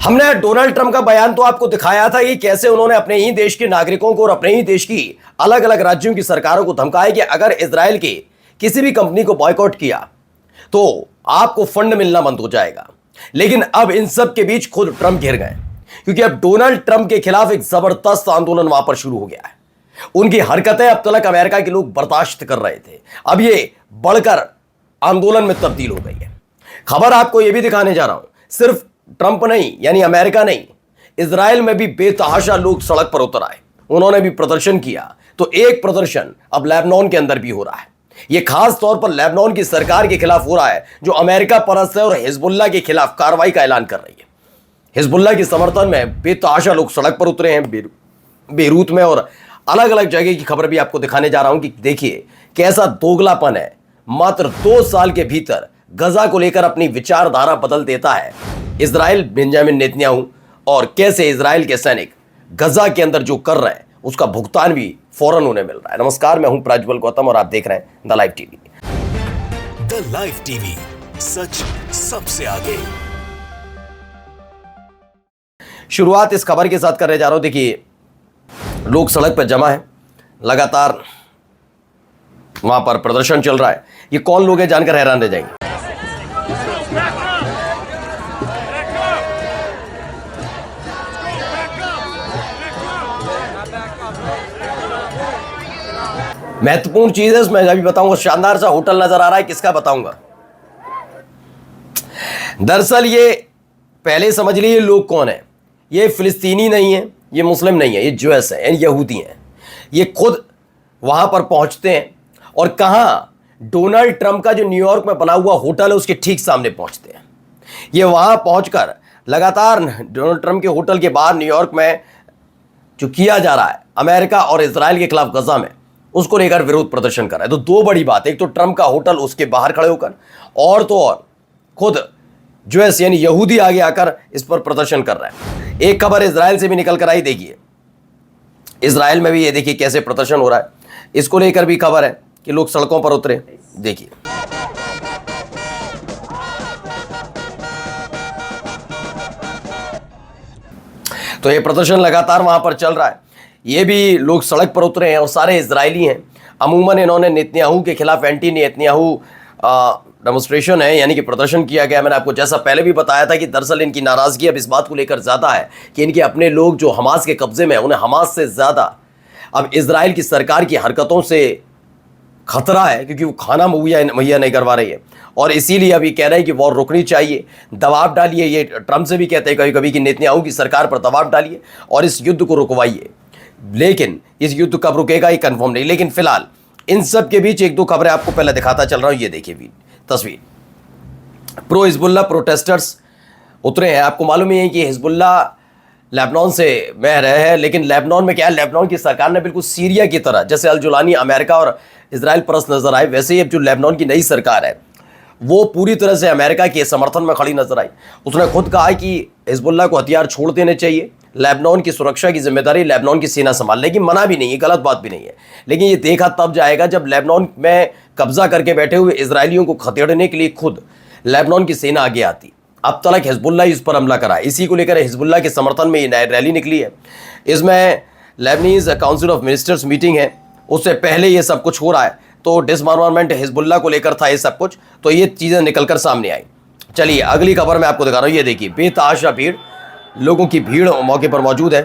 हमने Donald Trump का बयान तो आपको दिखाया था कि कैसे उन्होंने अपने ही देश के नागरिकों को और अपने ही देश की अलग अलग राज्यों की सरकारों को धमकाया कि अगर इजराइल की किसी भी कंपनी को बॉयकॉट किया तो आपको फंड मिलना बंद हो जाएगा। लेकिन अब इन सब के बीच खुद ट्रंप घिर गए, क्योंकि अब डोनाल्ड ट्रंप के खिलाफ एक जबरदस्त आंदोलन वहां पर शुरू हो गया है। उनकी हरकतें अब तक अमेरिका के लोग बर्दाश्त कर रहे थे, अब ये बढ़कर आंदोलन में तब्दील हो गई है। खबर आपको यह भी दिखाने जा रहा हूं, सिर्फ ट्रंप नहीं यानी अमेरिका नहीं, इजराइल में भी बेतहाशा लोग सड़क पर उतर आए, उन्होंने भी प्रदर्शन किया। तो एक प्रदर्शन अब लेबनान के अंदर भी हो रहा है। यह खास तौर पर लेबनान की सरकार के खिलाफ हो रहा है, जो अमेरिका परस्त है और हिजबुल्लाह के खिलाफ कार्रवाई का ऐलान कर रही है। हिजबुल्लाह के समर्थन में बेतहाशा लोग सड़क पर उतरे हैं बेरूत में, और अलग अलग जगह की खबर भी आपको दिखाने जा रहा हूं कि देखिए कैसा दोगलापन है। मात्र 2 साल के भीतर गजा को लेकर अपनी विचारधारा बदल देता है इजराइल बेंजामिन नेतन्याहू, और कैसे इजराइल के सैनिक गजा के अंदर जो कर रहे हैं उसका भुगतान भी फौरन उन्हें मिल रहा है। नमस्कार, मैं हूं प्रज्वल गौतम और आप देख रहे हैं the live TV. The live TV, सच सबसे आगे। शुरुआत इस खबर के साथ करने जा रहा हूं। देखिए लोग सड़क पर जमा है, लगातार वहां पर प्रदर्शन चल रहा है। ये कौन लोग हैं जानकर हैरान रह जाएंगे। महत्वपूर्ण चीज है इसमें, अभी बताऊंगा। शानदार सा होटल नजर आ रहा है, किसका बताऊंगा। दरअसल ये पहले समझ लीजिए लोग कौन है। ये फिलिस्तीनी नहीं है, ये मुस्लिम नहीं है, ये ज्यूस है, यहूदी हैं। ये खुद वहां पर पहुंचते हैं और कहां, डोनाल्ड ट्रंप का जो न्यूयॉर्क में बना हुआ होटल है उसके ठीक सामने पहुंचते हैं। ये वहां पहुंचकर लगातार डोनाल्ड ट्रंप के होटल के बाहर न्यूयॉर्क में जो किया जा रहा है अमेरिका और इजराइल के खिलाफ गजा में, उसको लेकर विरोध प्रदर्शन कर रहा है। तो 2 बड़ी बात, एक तो ट्रंप का होटल उसके बाहर खड़े होकर, और तो और खुद ज्यूस यानी यहूदी आगे आकर इस पर प्रदर्शन कर रहा है। एक खबर इजराइल से भी निकल कर आई, देखिए इजराइल में भी ये देखिए कैसे प्रदर्शन हो रहा है। इसको लेकर भी खबर है कि लोग सड़कों पर उतरे। देखिए तो ये प्रदर्शन लगातार वहां पर चल रहा है। ये भी लोग सड़क पर उतरे हैं और सारे इजरायली हैं। अमूमन इन्होंने नेतन्याहू के खिलाफ एंटी नेतन्याहू डेमोन्स्ट्रेशन है, यानी कि प्रदर्शन किया गया। मैंने आपको जैसा पहले भी बताया था कि दरअसल इनकी नाराजगी अब इस बात को लेकर ज़्यादा है कि इनके अपने लोग जो हमास के कब्जे में है, उन्हें हमास से ज़्यादा अब इजराइल की सरकार की हरकतों से खतरा है, क्योंकि वो खाना मुहैया नहीं करवा रही है। और इसीलिए अब ये कह रहे हैं कि वॉर रुकनी चाहिए, दबाव डालिए। ये ट्रंप से भी कहते हैं कभी कभी कि नेतन्याहू की सरकार पर दबाव डालिए और इस युद्ध को रुकवाइए। लेकिन इस युद्ध कब रुकेगा ये कंफर्म नहीं। लेकिन फिलहाल इन सब के बीच 1-2 खबरें आपको पहले दिखाता चल रहा हूं। ये देखिए तस्वीर, प्रो हिजबुल्लाह प्रोटेस्टर्स उतरे हैं। आपको मालूम ही है कि हिजबुल्लाह लेबनान से बह रहे हैं, लेकिन लेबनान में क्या है, लेबनान की सरकार ने बिल्कुल सीरिया की तरह, जैसे अल जुलानी अमेरिका और इजराइल परस्त नजर आए, वैसे ही अब जो लेबनान की नई सरकार है वो पूरी तरह से अमेरिका के समर्थन में खड़ी नजर आई। उसने खुद कहा कि हिजबुल्लाह को हथियार छोड़ देने चाहिए, लेबनान की सुरक्षा की जिम्मेदारी लेबनान की सेना संभाल लेगी। मना भी नहीं है, गलत बात भी नहीं है, लेकिन ये देखा तब जाएगा जब लेबनान में कब्जा करके बैठे हुए इजरायलियों को खदेड़ने के लिए खुद लेबनान की सेना आगे आती। अब तक हिजबुल्लाह इस पर हमला करा, इसी को लेकर हिजबुल्लाह के समर्थन में ये रैली निकली है। इसमें Lebanese council of ministers meeting है, उससे पहले ये सब कुछ हो रहा है। तो डिसआर्मामेंट हिजबुल्लाह को लेकर था ये सब कुछ, तो ये चीज़ें निकलकर सामने आई। चलिए अगली खबर मैं आपको दिखा रहा हूँ। ये देखिए बेतहाशा भीड़, लोगों की भीड़ मौके पर मौजूद है।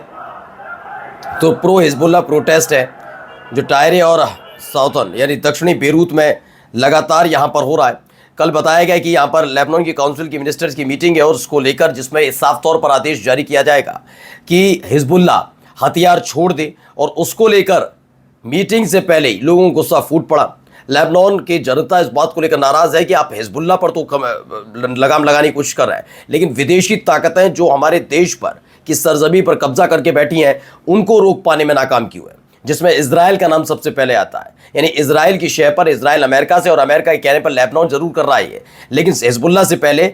तो प्रो हिजबुल्लाह प्रोटेस्ट है जो टायरे और साउथर्न यानी दक्षिणी बेरूत में लगातार यहाँ पर हो रहा है। कल बताया गया कि यहाँ पर लेबनान की काउंसिल की मिनिस्टर्स की मीटिंग है और उसको लेकर जिसमें साफ तौर पर आदेश जारी किया जाएगा कि हिजबुल्लाह हथियार छोड़ दे, और उसको लेकर मीटिंग से पहले ही लोगों को गुस्सा फूट पड़ा। लेबनान की जनता इस बात को लेकर नाराज है कि आप हिजबुल्लाह पर तो लगाम लगाने की कोशिश कर रहे हैं, लेकिन विदेशी ताकतें जो हमारे देश पर की सरजमी पर कब्जा करके बैठी हैं उनको रोक पाने में नाकाम क्यों है, जिसमें इजराइल का नाम सबसे पहले आता है। यानी इजराइल की शय पर इजराइल अमेरिका से और अमेरिका के कहने पर लेबनान जरूर कर रहा है, लेकिन हिजबुल्लाह से पहले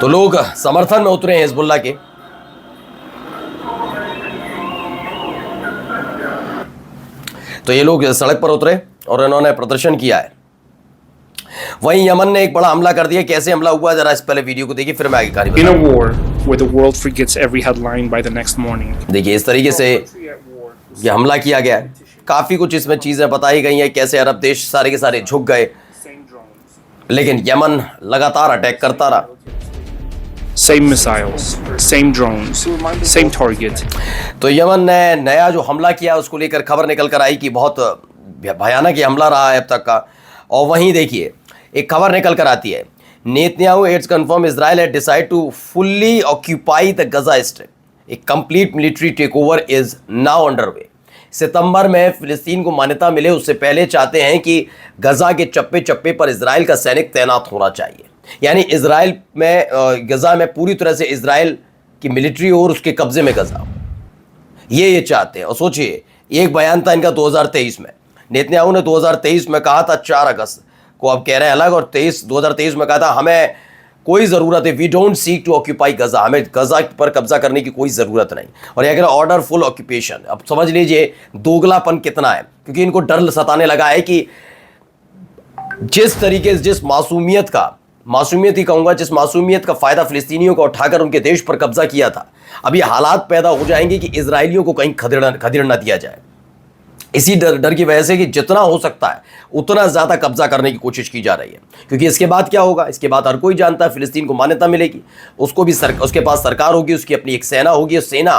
तो लोग समर्थन में उतरे हैं हिजबुल्लाह के। तो ये लोग सड़क पर उतरे और इन्होंने प्रदर्शन किया है। वहीं यमन ने एक बड़ा हमला कर दिया। कैसे हमला हुआ, जरा इस पहले वीडियो को देखिए, फिर मैं आगे कहानी In a बताऊंगा। war where the world forgets every headline by the next morning. देखिए इस तरीके से ये हमला किया गया है। काफी कुछ इसमें चीजें बताई गई हैं, कैसे अरब देश सारे के सारे झुक गए, लेकिन यमन लगातार अटैक करता रहा। Same missiles, same drones, same target. तो यमन ने नया जो हमला किया उसको लेकर खबर निकल कर आई कि बहुत भयानक ये हमला रहा है अब तक का। और वहीं देखिए एक खबर निकल कर आती है, Netanyahu it's confirm Israel had decide to fully occupy the Gaza strip, a complete military take over is now under way. सितंबर में फिलिस्तीन को मान्यता मिले उससे पहले चाहते हैं कि गजा के चप्पे चप्पे पर इजराइल का सैनिक तैनात होना चाहिए, यानी इजराइल में गजा में पूरी तरह से इजराइल की मिलिट्री और उसके कब्जे में गजा, ये चाहते हैं। और सोचिए एक बयान था इनका 2023 में, नेतन्याहू ने 2023 में कहा था 4 अगस्त को, अब कह रहे हैं अलग, और 2023 में कहा था हमें कोई ज़रूरत है, we don't seek to occupy Gaza, हमें गजा पर कब्जा करने की कोई ज़रूरत नहीं। और ये अगर ऑर्डर फुल ऑक्यूपेशन, अब समझ लीजिए दोगलापन कितना है, क्योंकि इनको डर सताने लगा है कि जिस तरीके से जिस मासूमियत ही कहूँगा, जिस मासूमियत का फ़ायदा फ़िलिस्तीनियों को उठाकर उनके देश पर कब्जा किया था, अब ये हालात पैदा हो जाएंगे कि इजराइलियों को कहीं खदेड़ ना दिया जाए। इसी डर की वजह से कि जितना हो सकता है उतना ज़्यादा कब्जा करने की कोशिश की जा रही है, क्योंकि इसके बाद क्या होगा, इसके बाद हर कोई जानता है फिलिस्तीन को मान्यता मिलेगी, उसको भी उसके पास सरकार होगी, उसकी अपनी एक सेना होगी, और सेना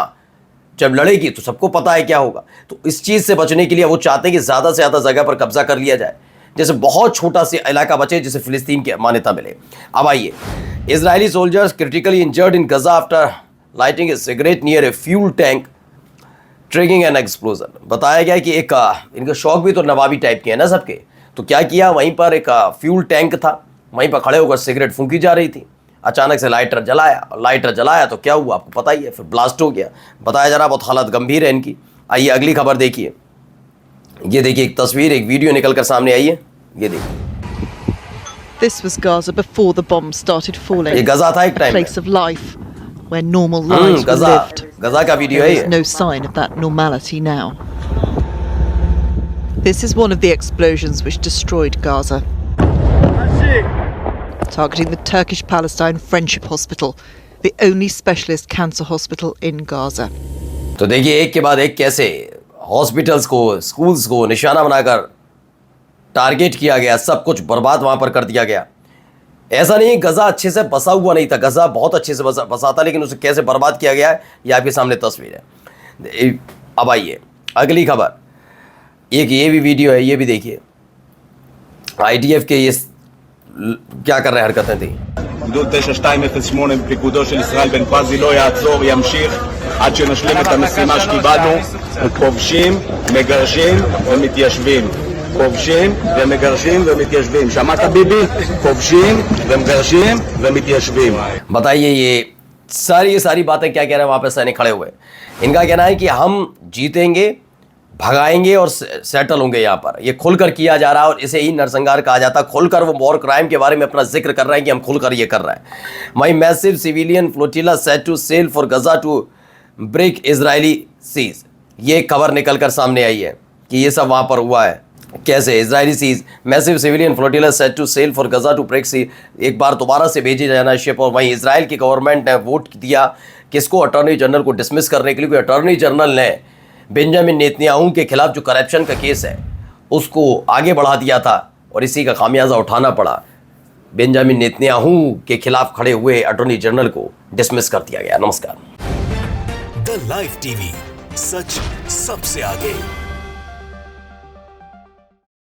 जब लड़ेगी तो सबको पता है क्या होगा। तो इस चीज़ से बचने के लिए वो चाहते हैं कि ज़्यादा से ज़्यादा जगह पर कब्जा कर लिया जाए, जैसे बहुत छोटा सा इलाका बचे जिसे फिलिस्तीन की मान्यता मिले। अब आइए, Israeli soldiers critically injured in Gaza after lighting a cigarette near a fuel tank triggering an explosion. बताया गया कि एक इनका शौक भी तो नवाबी टाइप के हैं ना सबके, तो क्या किया, वहीं पर एक फ्यूल टैंक था, वहीं पर खड़े होकर सिगरेट फूंकी जा रही थी, अचानक से लाइटर जलाया तो क्या हुआ आपको पता ही है, फिर ब्लास्ट हो गया। बताया जा रहा बहुत हालत गंभीर है इनकी। आइए अगली खबर देखिए, ये देखिए एक तस्वीर, एक वीडियो निकल कर सामने आई है, ये देखिए। This was Gaza before the bombs started falling. ये गजा था एक A टाइम में। place of life where normal lives were lived. गजा का वीडियो है There is ये। no sign of that normality now. This is one of the explosions which destroyed Gaza, targeting the Turkish-Palestine Friendship Hospital, the only specialist cancer hospital in Gaza. तो देखिए एक के बाद एक कैसे हॉस्पिटल्स को, स्कूल्स को निशाना बनाकर टारगेट किया गया, सब कुछ बर्बाद वहाँ पर कर दिया गया। ऐसा नहीं गजा अच्छे से बसा हुआ नहीं था, गजा बहुत अच्छे से बसा था, लेकिन उसे कैसे बर्बाद किया गया है ये आपके सामने तस्वीर है। अब आइए अगली खबर, एक ये भी वीडियो है, ये भी देखिए। IDF के ये क्या कर रहे हैं, हरकतें थी। גדוד 9208 בפיקודו של ישראל בן פזי לא יעצור, ימשיך עד שנשלים את המשימה שקיבלנו. כובשים, מגרשים ומתיישבים. כובשים ומגרשים ומתיישבים. שמעת ביבי? כובשים ומגרשים ומתיישבים. बताइए ये सारी बातें क्या कह रहे हैं वहाँ पे सैनिक खड़े हुए। इनका कहना है कि हम जीतेंगे, भगाएंगे और सेटल होंगे यहाँ पर। ये खुलकर किया जा रहा है और इसे ही नरसंहार कहा जाता है। खुलकर वो वॉर क्राइम के बारे में अपना जिक्र कर रहे हैं कि हम खुलकर ये कर रहे हैं। My massive civilian flotilla set to sail for Gaza to break Israeli siege. ये खबर निकल कर सामने आई है कि ये सब वहाँ पर हुआ है। कैसे Israeli siege, massive civilian flotilla set to sail for Gaza to break siege, एक बार दोबारा से भेजे जाना शिप। और वहीं इसराइल की गवर्नमेंट ने वोट दिया किसको, अटॉर्नी जनरल को डिसमिस करने के लिए। क्योंकि अटॉर्नी जनरल ने बेंजामिन नेतन्याहू के खिलाफ जो करप्शन का केस है उसको आगे बढ़ा दिया था और इसी का खामियाजा उठाना पड़ा। बेंजामिन नेतन्याहू के खिलाफ खड़े हुए अटॉर्नी जनरल को डिसमिस कर दिया गया। नमस्कार। द लाइव टीवी, सच सबसे आगे।